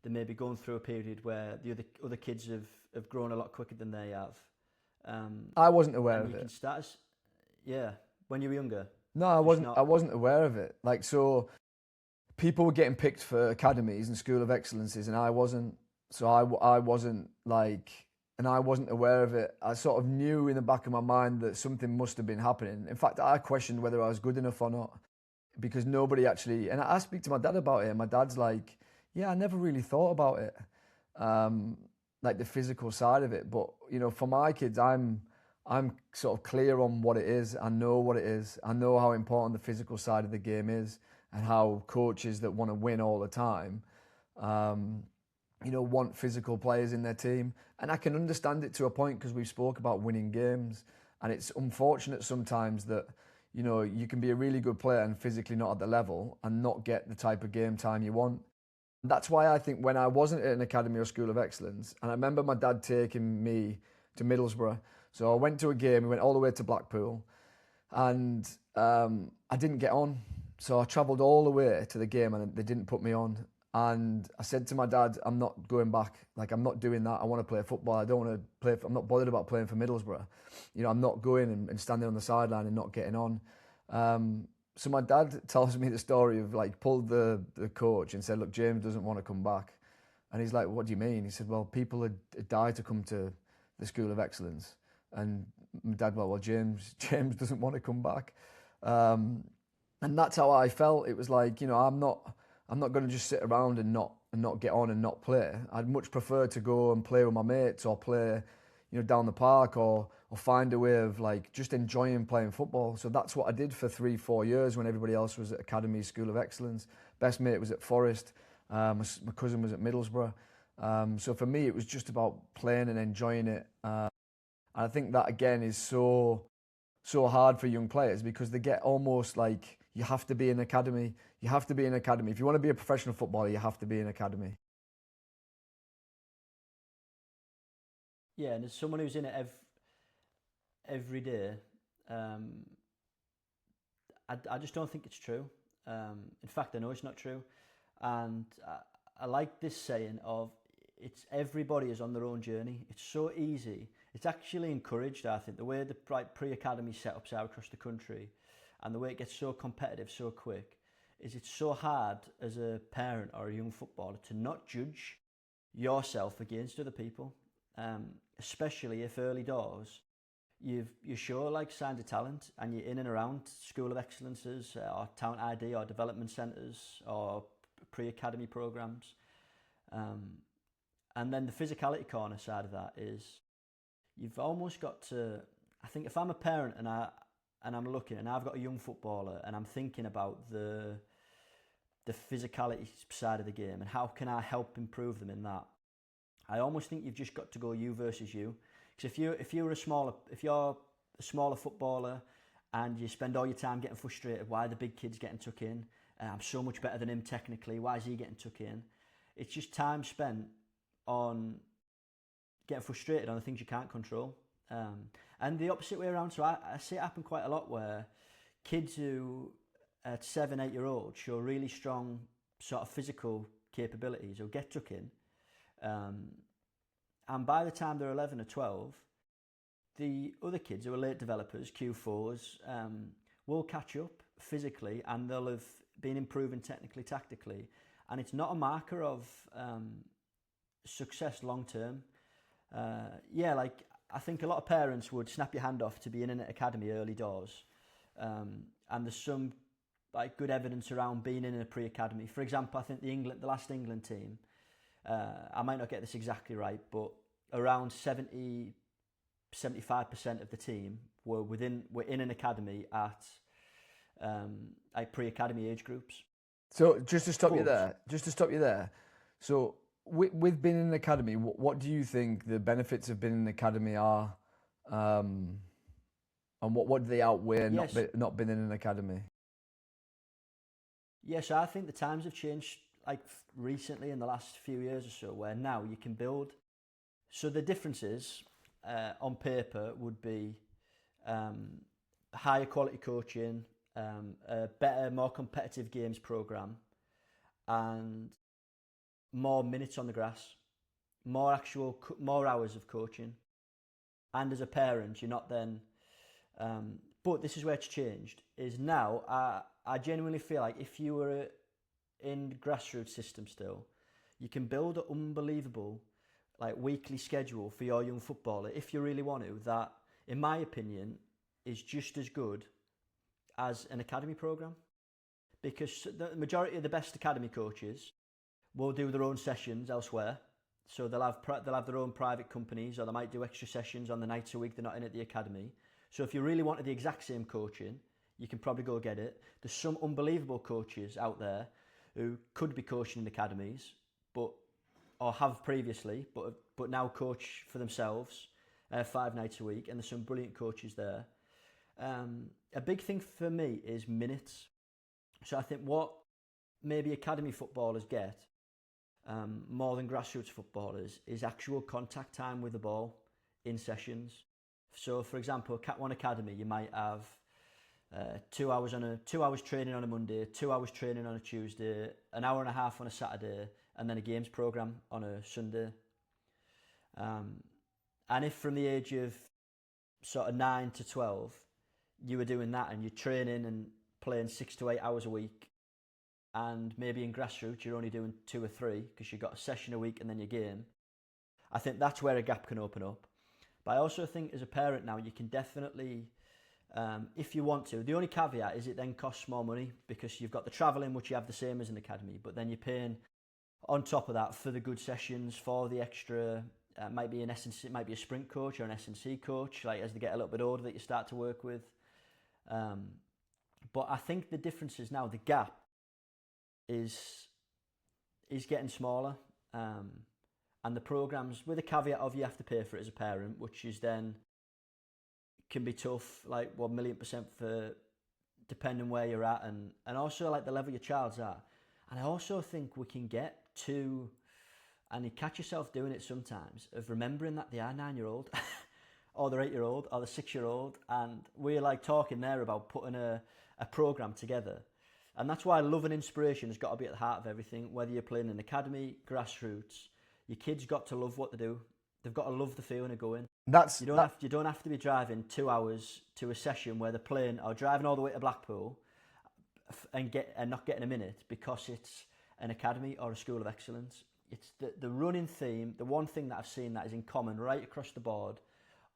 they may be going through a period where the other kids have grown a lot quicker than they have. I wasn't aware and of you it. can start, yeah, when you were younger. No, I wasn't. I wasn't aware of it. Like, so people were getting picked for academies and school of excellences, and I wasn't. So I wasn't like, and I wasn't aware of it. I sort of knew in the back of my mind that something must have been happening. In fact, I questioned whether I was good enough or not, because nobody actually. And I speak to my dad about it, and my dad's like, "Yeah, I never really thought about it, like the physical side of it." But you know, for my kids, I'm sort of clear on what it is. I know what it is. I know how important the physical side of the game is, and how coaches that want to win all the time, you know, want physical players in their team. And I can understand it to a point because we spoke about winning games. And it's unfortunate sometimes that, you know, you can be a really good player and physically not at the level and not get the type of game time you want. That's why I think when I wasn't at an academy or school of excellence, and I remember my dad taking me to Middlesbrough. So I went to a game, we went all the way to Blackpool, and I didn't get on. So I travelled all the way to the game and they didn't put me on. And I said to my dad, I'm not going back. Like, I'm not doing that. I want to play football. I don't want to play. I'm not bothered about playing for Middlesbrough. You know, I'm not going and standing on the sideline and not getting on. So my dad tells me the story of, like, pulled the coach and said, look, James doesn't want to come back. And he's like, what do you mean? He said, well, people had died to come to the School of Excellence. And my dad, well, James doesn't want to come back. And that's how I felt. It was like, you know, I'm not going to just sit around and not get on and not play. I'd much prefer to go and play with my mates or play, you know, down the park or find a way of, like, just enjoying playing football. So that's what I did for 3-4 years when everybody else was at Academy, School of Excellence. Best mate was at Forest. My cousin was at Middlesbrough. So for me, it was just about playing and enjoying it. And I think that, again, is so hard for young players because they get almost like, you have to be in academy. You have to be in academy. If you want to be a professional footballer, you have to be in academy. Yeah, and as someone who's in it every day, I just don't think it's true. In fact, I know it's not true. And I like this saying of, it's everybody is on their own journey. It's so easy. It's actually encouraged, I think, the way the pre-academy setups are across the country and the way it gets so competitive so quick, is it's so hard as a parent or a young footballer to not judge yourself against other people, especially if early doors you show like signs of talent and you're in and around School of Excellences or Talent ID or development centres or pre-academy programmes. And then the physicality corner side of that is you've almost got to, I think if I'm a parent and I'm looking and I've got a young footballer and I'm thinking about the physicality side of the game and how can I help improve them in that, I almost think you've just got to go you versus you. Because if you're a smaller footballer and you spend all your time getting frustrated, why the big kid's getting took in? I'm so much better than him technically. Why is he getting took in? It's just time spent on getting frustrated on the things you can't control. And the opposite way around. So I see it happen quite a lot where kids who at 7, 8 year olds show really strong sort of physical capabilities will get took in. And by the time they're 11 or 12, the other kids who are late developers, Q4s, will catch up physically and they'll have been improving technically, tactically. And it's not a marker of success long term. I think a lot of parents would snap your hand off to be in an academy early doors. And there's some good evidence around being in a pre-academy. For example, I think the last England team, I might not get this exactly right, but around 75% of the team were in an academy at pre-academy age groups. So just to stop you there. So with being in an academy, what do you think the benefits of being in an academy are, and what do they outweigh not being in an academy? Yes, I think the times have changed recently in the last few years or so, where now you can build. So the differences on paper would be higher quality coaching, a better, more competitive games program, and more minutes on the grass, more hours of coaching. And as a parent, you're not then. But this is where it's changed. Is now I genuinely feel like if you were in grassroots system still, you can build an unbelievable weekly schedule for your young footballer if you really want to. That, in my opinion, is just as good as an academy program, because the majority of the best academy coaches will do their own sessions elsewhere. So they'll have their own private companies, or they might do extra sessions on the nights a week they're not in at the academy. So if you really wanted the exact same coaching, you can probably go get it. There's some unbelievable coaches out there who could be coaching in academies, or have previously, but now coach for themselves 5 nights a week, and there's some brilliant coaches there. A big thing for me is minutes. So I think what maybe academy footballers get more than grassroots footballers is actual contact time with the ball in sessions. So for example, Cat 1 Academy, you might have 2 hours training on a Monday, 2 hours training on a Tuesday, an hour and a half on a Saturday, and then a games program on a Sunday. And if from the age of sort of 9 to 12, you were doing that and you're training and playing 6 to 8 hours a week, and maybe in grassroots you're only doing 2 or 3 because you've got a session a week and then your game, I think that's where a gap can open up. But I also think as a parent now, you can definitely, if you want to, the only caveat is it then costs more money because you've got the travelling, which you have the same as an academy, but then you're paying on top of that for the good sessions, for the extra, might be a sprint coach or an S&C coach, as they get a little bit older that you start to work with. But I think the difference is now the gap is getting smaller. And the programs, with a caveat of you have to pay for it as a parent, which is then can be tough, 1,000,000% for depending where you're at, and also the level your child's at. And I also think we can get to, and you catch yourself doing it sometimes, of remembering that they are 9-year-old or they're 8-year-old or they're 6-year-old, and we're talking there about putting a program together. And that's why love and inspiration has got to be at the heart of everything, whether you're playing in academy, grassroots. Your kids got to love what they do. They've got to love the feeling of going. You don't have to be driving 2 hours to a session where they're playing, or driving all the way to Blackpool and not getting a minute because it's an academy or a school of excellence. It's the running theme, the one thing that I've seen that is in common right across the board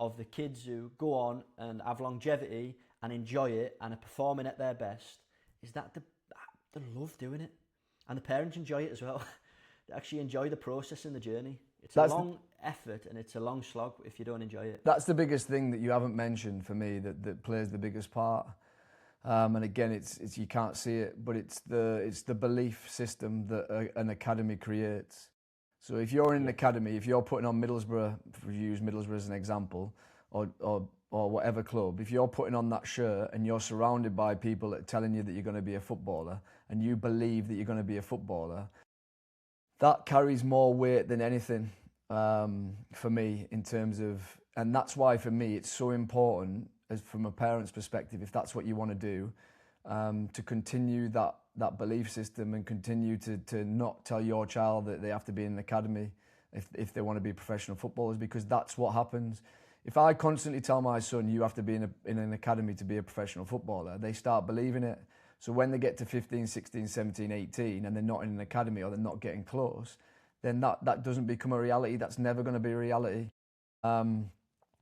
of the kids who go on and have longevity and enjoy it and are performing at their best, is that they love doing it, and the parents enjoy it as well. They actually enjoy the process and the journey. It's a long effort and it's a long slog if you don't enjoy it. That's the biggest thing that you haven't mentioned for me that plays the biggest part. And again, it's you can't see it, but it's the belief system that an academy creates. So if you're in an academy, if you're putting on Middlesbrough, if we use Middlesbrough as an example, or whatever club, if you're putting on that shirt and you're surrounded by people that are telling you that you're going to be a footballer and you believe that you're going to be a footballer, that carries more weight than anything for me in terms of, and that's why for me it's so important, as from a parent's perspective, if that's what you want to do, to continue that belief system and continue to not tell your child that they have to be in an academy if they want to be professional footballers, because that's what happens. If I constantly tell my son, you have to be in an academy to be a professional footballer, they start believing it. So when they get to 15, 16, 17, 18 and they're not in an academy or they're not getting close, then that doesn't become a reality. That's never going to be a reality.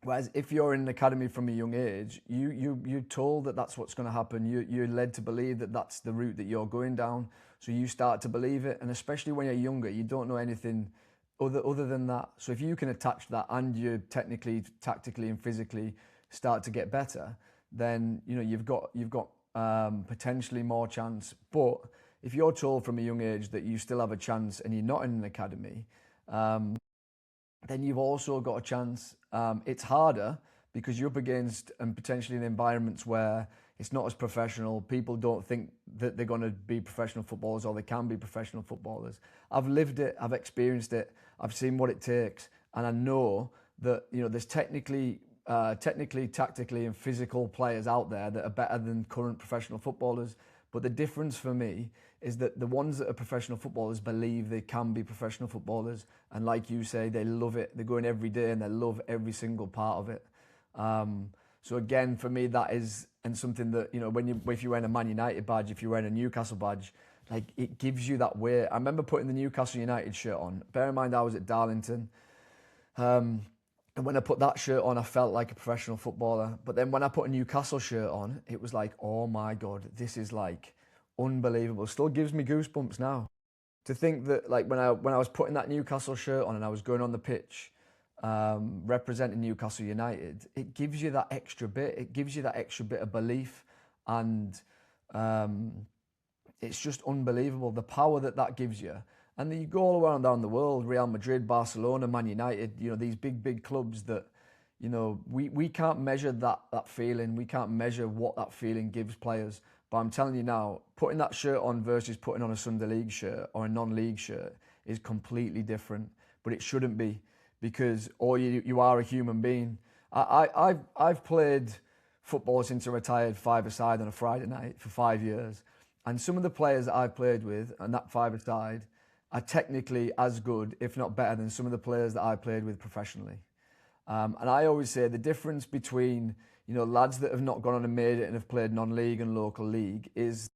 Whereas if you're in an academy from a young age, you're told that that's what's going to happen. You're led to believe that that's the route that you're going down. So you start to believe it. And especially when you're younger, you don't know anything other than that. So if you can attach that and you technically, tactically and physically start to get better, then you've got potentially more chance. But if you're told from a young age that you still have a chance and you're not in an academy, then you've also got a chance. It's harder because you're up against and potentially in environments where it's not as professional. People don't think that they're going to be professional footballers or they can be professional footballers. I've lived it, I've experienced it, I've seen what it takes, and I know that there's technically, tactically and physical players out there that are better than current professional footballers. But the difference for me is that the ones that are professional footballers believe they can be professional footballers. And like you say, they love it. They go in every day and they love every single part of it. So again, for me, that is, and something that, if you're wearing a Man United badge, if you're wearing a Newcastle badge, like it gives you that weight. I remember putting the Newcastle United shirt on. Bear in mind, I was at Darlington. And when I put that shirt on, I felt like a professional footballer. But then when I put a Newcastle shirt on, it was like, oh my God, this is like unbelievable. Still gives me goosebumps now. To think that like when I was putting that Newcastle shirt on and I was going on the pitch, representing Newcastle United, it gives you that extra bit. It gives you that extra bit of belief. And it's just unbelievable, the power that gives you. And then you go all around the world, Real Madrid, Barcelona, Man United, these big clubs that, we can't measure that feeling. We can't measure what that feeling gives players. But I'm telling you now, putting that shirt on versus putting on a Sunday League shirt or a non-league shirt is completely different. But it shouldn't be, because you are a human being. I've played football since I retired five-a-side on a Friday night for 5 years. And some of the players that I've played with on that five-a-side are technically as good, if not better, than some of the players that I played with professionally. And I always say the difference between, lads that have not gone on and made it and have played non-league and local league is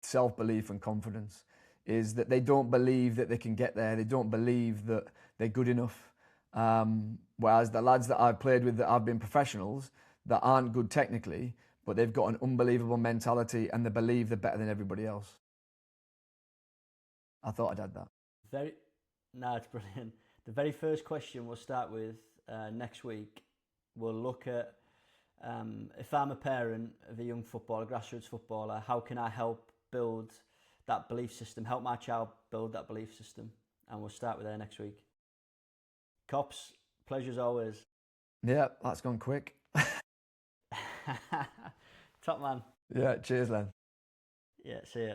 self-belief and confidence, is that they don't believe that they can get there. They don't believe that they're good enough. Whereas the lads that I've played with that have been professionals that aren't good technically, but they've got an unbelievable mentality and they believe they're better than everybody else. I thought I'd add that. It's brilliant. The very first question we'll start with next week, we'll look at if I'm a parent of a young footballer, grassroots footballer, how can I help build that belief system, help my child build that belief system? And we'll start with there next week. Cops, pleasure as always. Yeah, that's gone quick. Top man. Yeah, cheers, Len. Yeah, see ya.